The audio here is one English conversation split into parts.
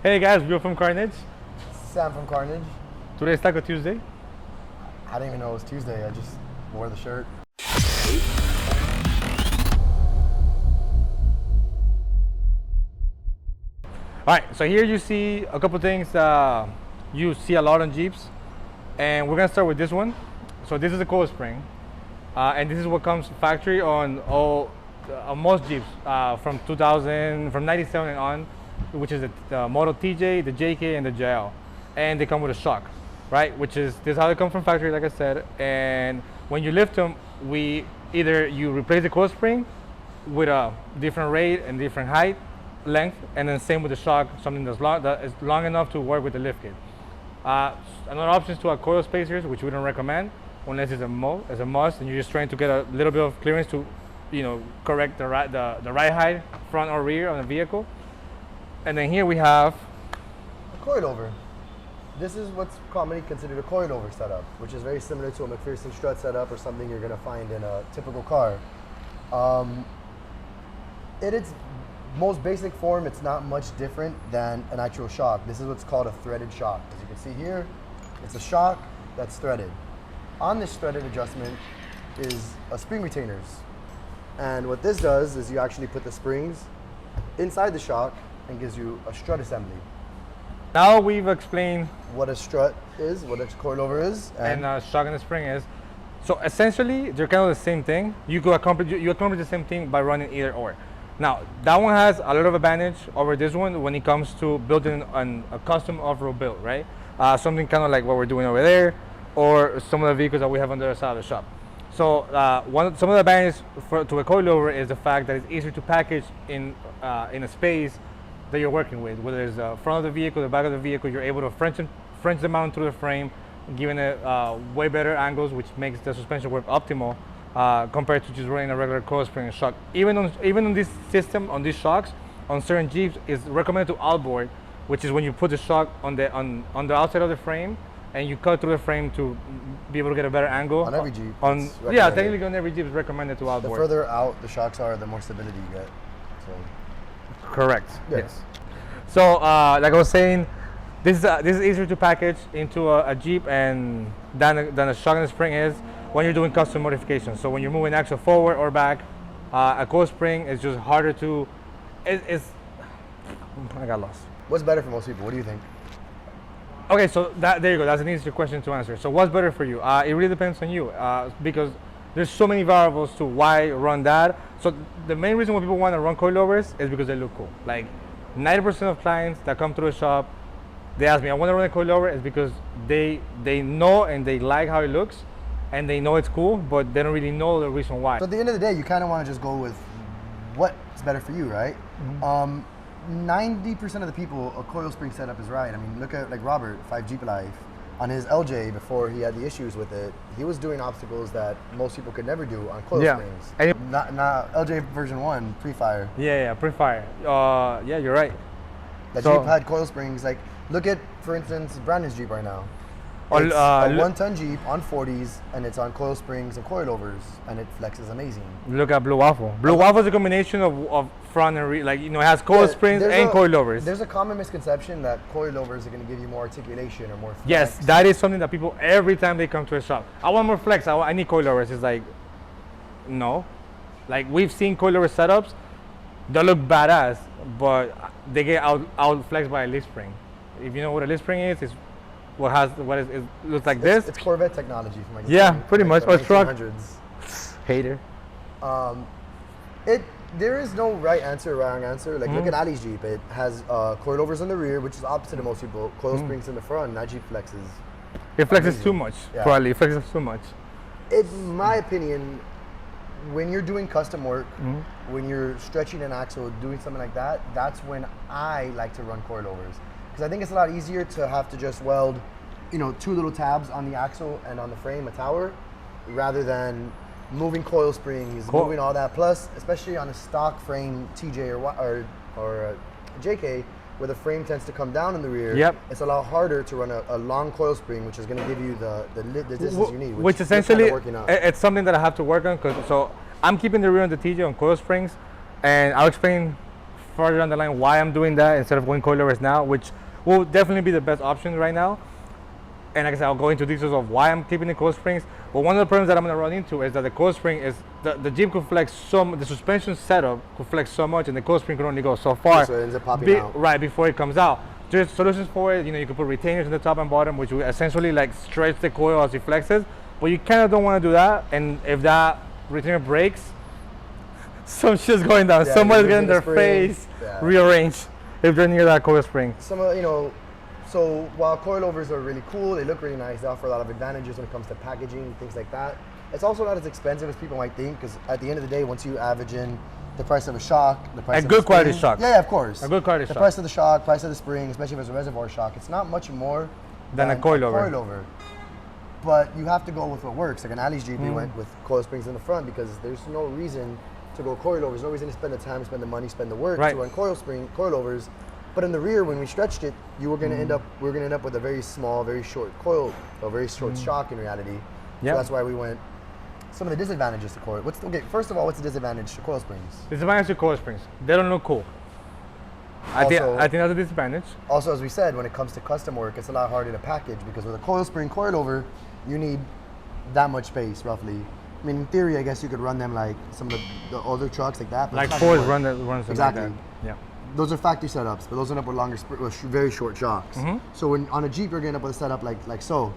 Hey guys, we're from Carnage. Sam from Carnage. Today's Taco Tuesday. I didn't even know it was Tuesday. I just wore the shirt. Alright, so here you see a couple things you see a lot on Jeeps. And we're gonna start with this one. So this is a coil spring. And this is what comes factory on most Jeeps from 2000, from 97 and on, which is the Model TJ, the JK, and the JL. And they come with a shock, right? Which is, this is how they come from factory, like I said. And when you lift them, either you replace the coil spring with a different rate and different height, length, and then same with the shock, something that is long enough to work with the lift kit. Another option is to have coil spacers, which we don't recommend unless it's a must, and you're just trying to get a little bit of clearance to, correct the right height, front or rear on the vehicle. And then here we have a coilover. This is what's commonly considered a coilover setup, which is very similar to a McPherson strut setup or something you're going to find in a typical car. In its most basic form, it's not much different than an actual shock. This is what's called a threaded shock. As you can see here, it's a shock that's threaded. On this threaded adjustment is a spring retainers. And what this does is you actually put the springs inside the shock and gives you a strut assembly. Now we've explained what a strut is, what a coilover is, and shock and the spring is. So essentially, they're kind of the same thing. You accomplish the same thing by running either or. Now, that one has a lot of advantage over this one when it comes to building a custom off-road build, right? Something kind of like what we're doing over there, or some of the vehicles that we have on the other side of the shop. So some of the advantages to a coilover is the fact that it's easier to package in a space that you're working with. Whether it's the front of the vehicle, the back of the vehicle, you're able to French the mount through the frame, giving it way better angles, which makes the suspension work optimal compared to just running a regular coil spring and shock. Even on this system, on these shocks, on certain Jeeps, is recommended to outboard, which is when you put the shock on the outside of the frame and you cut through the frame to be able to get a better angle. On every Jeep. Yeah, technically on every Jeep is recommended to outboard. The further out the shocks are, the more stability you get. So. Correct. Yeah. Yes. So, like I was saying, this is easier to package into a Jeep and than a shock and a spring is when you're doing custom modifications. So when you're moving axle forward or back, a coil spring is just harder to. I got lost. What's better for most people? What do you think? Okay, so there you go. That's an easier question to answer. So what's better for you? It really depends on you because there's so many variables to why run that. So the main reason why people want to run coilovers is because they look cool. Like 90% of clients that come through the shop, they ask me, I want to run a coilover, is because they know and they like how it looks and they know it's cool, but they don't really know the reason why. So at the end of the day, you kind of want to just go with what's better for you, right? 90% of the people, a coil spring setup is right. I mean, look at like Robert, 5 Jeep Life. On his LJ, before he had the issues with it, he was doing obstacles that most people could never do on coil springs. And not LJ version 1, pre-fire. Yeah, pre-fire. Yeah, you're right. That Jeep had coil springs. Like, look at, for instance, Brandon's Jeep right now. It's a 1-ton Jeep on 40s, and it's on coil springs and coilovers, and it flexes amazing. Look at Blue Waffle. Blue Waffle is a combination of front and rear. Like, it has coil springs and coilovers. There's a common misconception that coilovers are going to give you more articulation or more flex. Yes, that is something that people, every time they come to a shop, I want more flex, I need coilovers. It's like, no. Like, we've seen coilover setups that look badass, but they get out flexed by a leaf spring. If you know what a leaf spring is, it's it looks like this. It's Corvette technology from like pretty much, or truck. Hater. There is no right answer or wrong answer. Like look at Ali's Jeep. It has coilovers in the rear, which is opposite of most people. Coil springs in the front. And that Jeep flexes. It flexes too much. Yeah. Probably it flexes too much. In my opinion, when you're doing custom work, when you're stretching an axle, doing something like that, that's when I like to run coilovers. Because I think it's a lot easier to have to just weld, 2 little tabs on the axle and on the frame, a tower, rather than moving coil springs, moving all that. Plus, especially on a stock frame TJ or JK, where the frame tends to come down in the rear, it's a lot harder to run a long coil spring, which is going to give you the distance you need. Which essentially, it's something that I have to work on. So I'm keeping the rear on the TJ on coil springs, and I'll explain further down the line why I'm doing that instead of going coilovers now, which will definitely be the best option right now. And like I said, I'll go into details of why I'm keeping the coil springs. But one of the problems that I'm going to run into is that the coil spring is the Jeep could flex the suspension setup could flex so much, and the coil spring could only go so far. So it ends up popping out. Right before it comes out. There's solutions for it. You know, you can put retainers in the top and bottom, which will essentially like stretch the coil as it flexes. But you kind of don't want to do that. And if that retainer breaks, some shit's going down. Yeah, somebody's getting their spring. face rearranged if they're near that coil spring. So while coilovers are really cool, they look really nice, they offer a lot of advantages when it comes to packaging and things like that. It's also not as expensive as people might think, because at the end of the day, once you average in the price of a shock, the price of good a quality spring, shock. Yeah, of course. A good quality shock. The price of the shock, price of the spring, especially if it's a reservoir shock, it's not much more than a coilover. But you have to go with what works. Like an Ali's Jeep, we went with coil springs in the front because there's no reason to go coilovers. There's no reason to spend the time, spend the money, spend the work to run coilovers. But in the rear, when we stretched it, we're going to end up with a very small, very short coil, a very short shock in reality. So that's why we went. Some of the disadvantages to coil. First of all, what's the disadvantage to coil springs? Disadvantage to coil springs. They don't look cool. I think that's a disadvantage. Also, as we said, when it comes to custom work, it's a lot harder to package because with a coil spring coilover, you need that much space, roughly. I mean, in theory, I guess you could run them like some of the older trucks like that. But like Fords runs exactly. Like that. Yeah. Those are factory setups, but those end up with very short shocks. So when on a Jeep, you're going to end up with a setup like so.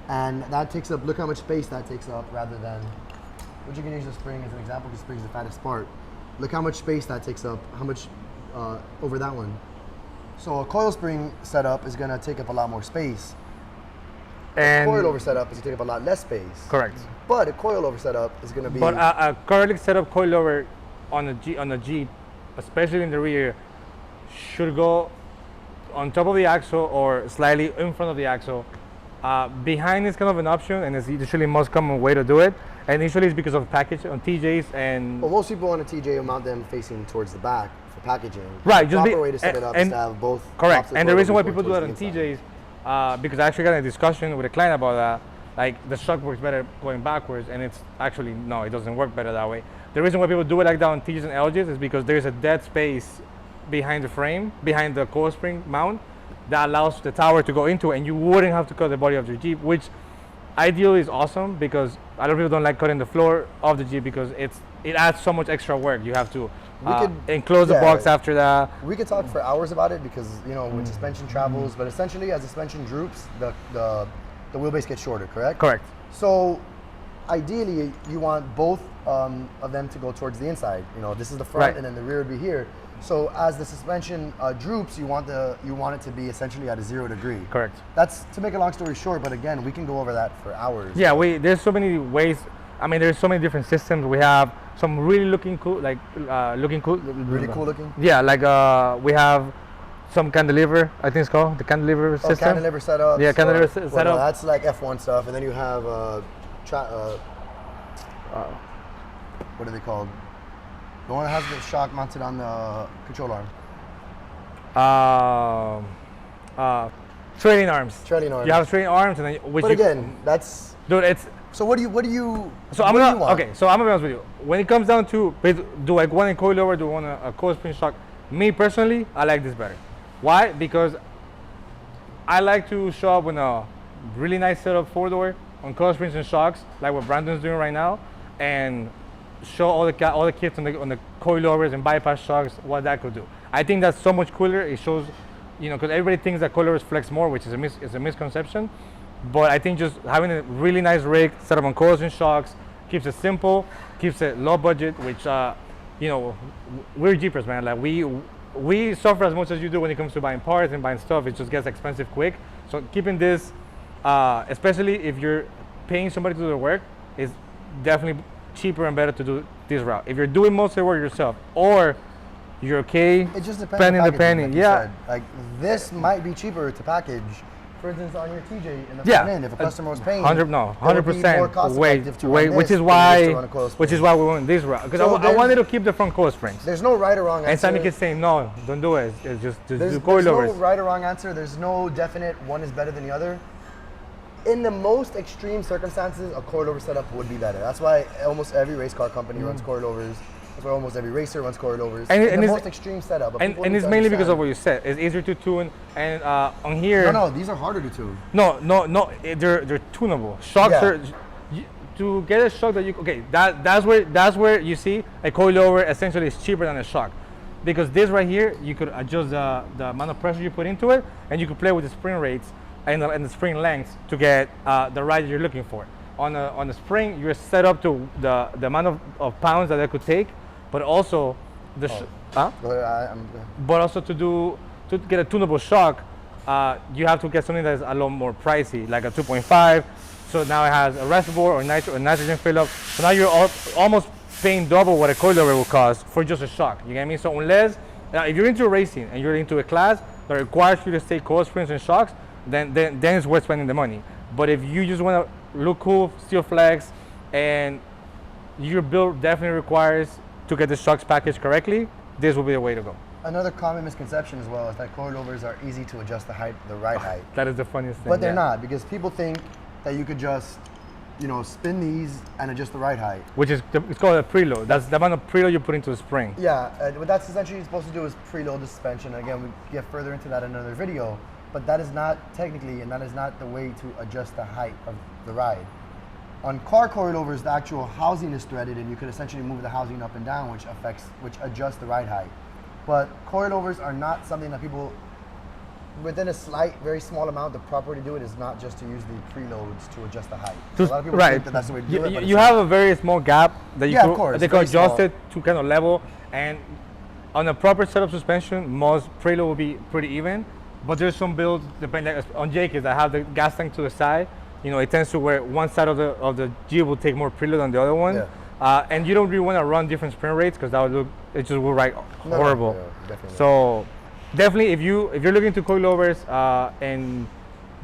And that takes up, look how much space that takes up rather than, which you can use the spring as an example because the spring is the fattest part. Look how much space that takes up, how much over that one. So a coil spring setup is going to take up a lot more space. And a coilover setup is going to take up a lot less space. Correct. But a coilover setup is going to be. But a currently set up coilover on a Jeep, especially in the rear, should go on top of the axle or slightly in front of the axle. Behind is kind of an option, and it's usually most common way to do it. And usually it's because of package on TJs and. Well, most people on a TJ will mount them facing towards the back for packaging. Right. The proper way to set it up is to have both. Correct. And the reason why people do that on TJs, because I actually got a discussion with a client about that. Like the shock works better going backwards, and it's actually no, it doesn't work better that way. The reason why people do it like that on TJs and LGs is because there's a dead space behind the frame, behind the coil spring mount, that allows the tower to go into, and you wouldn't have to cut the body of your Jeep, which ideally is awesome because a lot of people don't like cutting the floor of the Jeep because it adds so much extra work. You have to enclose the box after that. We could talk for hours about it because when suspension travels, but essentially as the suspension droops, the wheelbase gets shorter, correct? Correct. So ideally you want both of them to go towards the inside. This is the front and then the rear would be here. So as the suspension droops, you want it to be essentially at a 0 degree. Correct. That's to make a long story short, but again, we can go over that for hours. Yeah, there's so many ways. I mean, there's so many different systems. We have some really looking cool, like Really cool looking? Yeah, like we have some cantilever, I think it's called the cantilever system. Cantilever setup. Yeah, cantilever setup. Well, that's like F1 stuff, and then you have what are they called? The one that has the shock mounted on the control arm. Trailing arms. Trailing arms. You have trailing arms, and then but again, that's. Dude, it's. So what do you? So I'm gonna okay. So I'm gonna be honest with you. When it comes down to do I want a coilover, do I want a coil spring shock? Me personally, I like this better. Why? Because I like to show up with a really nice setup 4-door on coil springs and shocks, like what Brandon's doing right now, and show all the kits on the coilovers and bypass shocks what that could do. I think that's so much cooler. It shows, because everybody thinks that coilovers flex more, which is a misconception. But I think just having a really nice rig set up on coils and shocks keeps it simple, keeps it low budget. Which we're Jeepers, man. Like we suffer as much as you do when it comes to buying parts and buying stuff. It just gets expensive quick. So keeping this, especially if you're paying somebody to do the work, is definitely cheaper and better to do this route. If you're doing most of the work yourself, or you're okay it just depends spending the penny. Like yeah, like this might be cheaper to package. For instance, on your TJ in the front end, if a customer was paying 100%. Wait, which is why we went this route, because I wanted to keep the front coil springs. There's no right or wrong answer. And Sammy keeps saying no, don't do it. It's just do coilovers. There's no right or wrong answer. There's no definite one is better than the other. In the most extreme circumstances, a coilover setup would be better. That's why almost every race car company runs coilovers. That's why almost every racer runs coilovers. And And the it's- most extreme setup. But And, people and need it's to mainly because of understand- what you said. It's easier to tune, and on here. No, these are harder to tune. No. They're tunable. Shocks Yeah. are to get a shock that you that's where you see a coilover essentially is cheaper than a shock, because this right here you could adjust the amount of pressure you put into it, and you could play with the spring rates and the spring lengths to get the ride you're looking for. On the spring, you're set up to the amount of pounds that it could take, but also the Go ahead, but also to get a tunable shock, you have to get something that's a lot more pricey, like a 2.5. So now it has a reservoir or nitrogen fill up. So now you're almost paying double what a coilover will cost for just a shock. You get me? So unless if you're into racing and you're into a class that requires you to stay coil springs and shocks, then it's worth spending the money. But if you just want to look cool, still flex, and your build definitely requires to get the shocks packaged correctly, this will be the way to go. Another common misconception as well is that coilovers are easy to adjust the ride height. That is the funniest thing. But they're yeah. not, because people think that you could just, spin these and adjust the ride height. Which is it's called a preload. That's the amount of preload you put into the spring. Yeah, what that's essentially supposed to do is preload the suspension. Again, we get further into that in another video, but that is not technically, and that is not the way to adjust the height of the ride. On car coilovers, the actual housing is threaded, and you could essentially move the housing up and down, which adjusts the ride height. But coilovers are not something that people, within a very small amount, the proper way to do it is not just to use the preloads to adjust the height. So a lot of people think that that's the way to do it. But You have a very small gap that you Yeah, of could, course, they could very adjust small. it to kind of level, and on a proper setup suspension, most preload will be pretty even. But there's some builds, depending on Jake's, that have the gas tank to the side. It tends to where one side of the Jeep will take more preload than the other one. Yeah. And you don't really want to run different spring rates because it just will ride horrible. No, definitely not. So definitely, if you're looking to coilovers and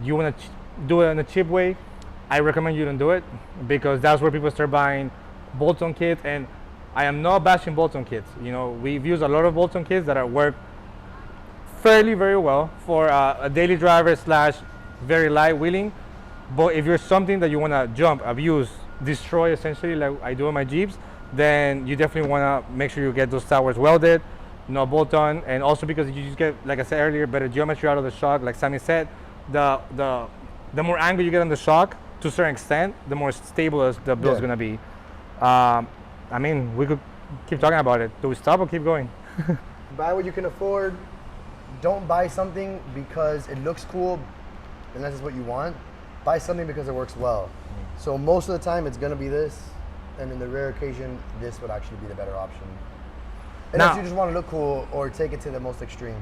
you want to do it in a cheap way, I recommend you don't do it, because that's where people start buying bolt-on kits. And I am not bashing bolt-on kits. We've used a lot of bolt-on kits that work fairly very well for a daily driver / very light wheeling. But if you're something that you want to jump, abuse, destroy essentially, like I do on my Jeeps, then you definitely want to make sure you get those towers welded, bolt on, and also because you just get, like I said earlier, better geometry out of the shock. Like Sammy said, the more angle you get on the shock to a certain extent, the more stable as the build's gonna be. We could keep talking about it. Do we stop or keep going? Buy what you can afford. Don't buy something because it looks cool, unless it's what you want. Buy something because it works well. So most of the time it's gonna be this, and in the rare occasion, this would actually be the better option. Unless you just want to look cool or take it to the most extreme.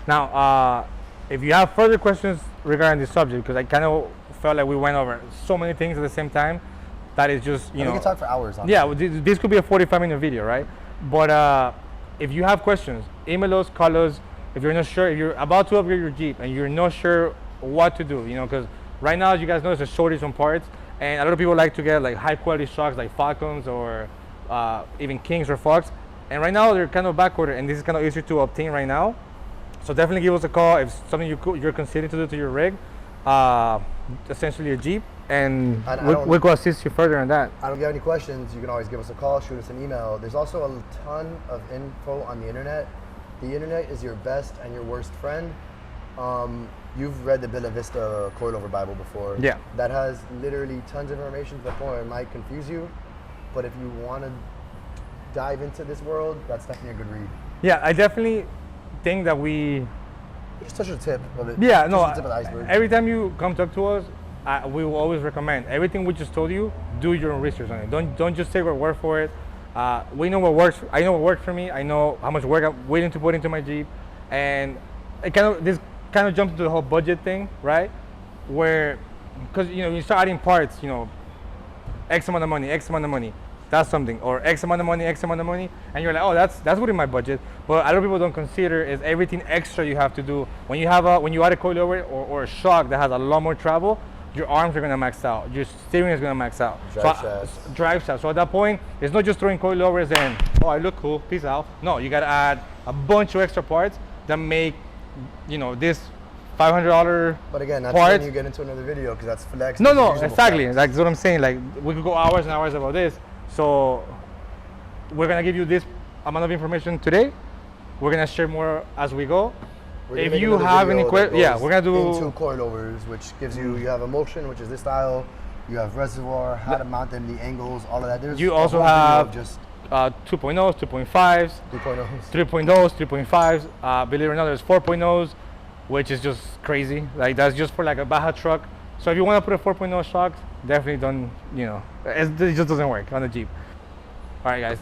Now, if you have further questions regarding this subject, because I kind of felt like we went over so many things at the same time, that is just, We can talk for hours on yeah, this could be a 45-minute video, right? But if you have questions, email us, call us. If you're not sure, if you're about to upgrade your Jeep and you're not sure what to do, because right now, as you guys know, there's a shortage on parts, and a lot of people like to get like high-quality shocks like Falcons or even Kings or Fox. And right now, they're kind of backordered, and this is kind of easier to obtain right now. So definitely give us a call if something you're considering to do to your rig, essentially a Jeep, and we could assist you further on that. If you have any questions, you can always give us a call, shoot us an email. There's also a ton of info on the internet. The internet is your best and your worst friend. You've read the Bella Vista Coilover Bible before. Yeah. That has literally tons of information to the point where it might confuse you. But if you want to dive into this world, that's definitely a good read. Yeah, I definitely think that we Just touch the tip of it. Yeah, no. Just the tip of the iceberg. Every time you come talk to us, we will always recommend everything we just told you. Do your own research on it. Don't just take our word for it. We know what works. I know what worked for me. I know how much work I'm willing to put into my Jeep, and this kind of jumps into the whole budget thing, right? Where, because you start adding parts, X amount of money. That's something, or X amount of money, and you're like, oh, that's within my budget. But a lot of people don't consider is everything extra you have to do when you add a coilover or a shock that has a lot more travel. Your arms are gonna max out. Your steering is gonna max out. Drive shaft. So at that point, it's not just throwing coilovers and I look cool, peace out. No, you gotta add a bunch of extra parts that make this $500. But again, that's parts. when you get into another video because that's flex. No, exactly. That's what I'm saying. Like we could go hours and hours about this. So we're gonna give you this amount of information today. We're gonna share more as we go. We're gonna If make you another have any video that questions, yeah, goes we're gonna do into coilovers, which gives you have emotion, which is this style. You have reservoir, how to mount them, the angles, all of that. There's You a also whole video have of just 2.0s, 2.5s, 2.0s. 3.0s, 3.5s. Believe it or not, there's 4.0s, which is just crazy. Like that's just for like a Baja truck. So if you want to put a 4.0 shock, definitely don't. You know, it just doesn't work on a Jeep. All right, guys.